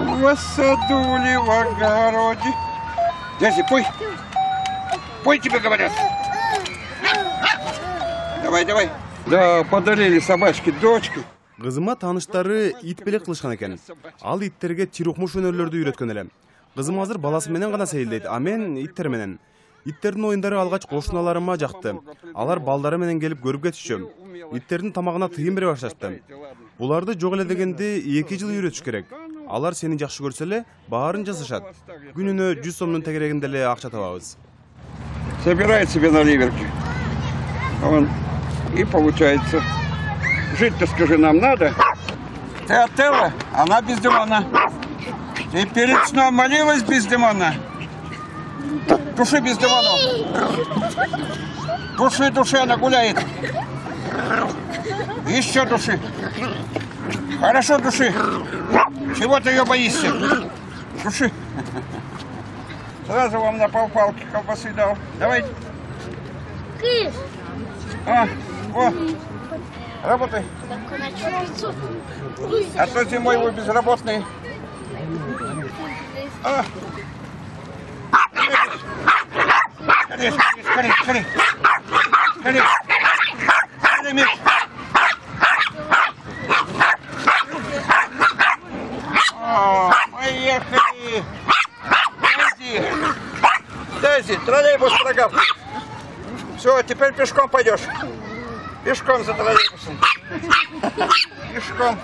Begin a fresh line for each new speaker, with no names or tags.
В саду ли в огороде. Дядя, пой. Пой, тебе говорят. Давай, давай. Да, подарили собачке дочку.
Кызыма тааныштары ит белек кылышкан экен. Ал иттерге тирукмуш өнөрлөрдү үйрөткөн элем. Кызым азыр баласы менен гана сейилдейт, а мен иттер менен. Иттердин оюндары алгач кошуналарыма жакты. Алар балдары менен келип көрүп кетишчү. Иттердин тамагына тыйым бере башташты. Буларды жок эле дегенде 2 жыл үйрөтүш керек. Алар сени жакшы көрсө эле баарын жасашат. Күнүнө 100 сомдун тегерегинде эле акча табабыз.
Собирает себе на ливерке. Он и получается. Жить-то, скажи, нам надо. Ты Отелло, она бездемона. Ты перед сном молилась бездемона. Души бездемону. Души, она гуляет. Еще души. Хорошо, души. Чего ты ее боишься? Души. Сразу вам на полпалки колбасы дал. Давайте. О. Работай. А то зимой вы безработные. Скорей. Поехали. Дайзи, троллейбус прогавкает. Все, теперь пешком пойдешь. Пешком за троллейбусом. Пешком.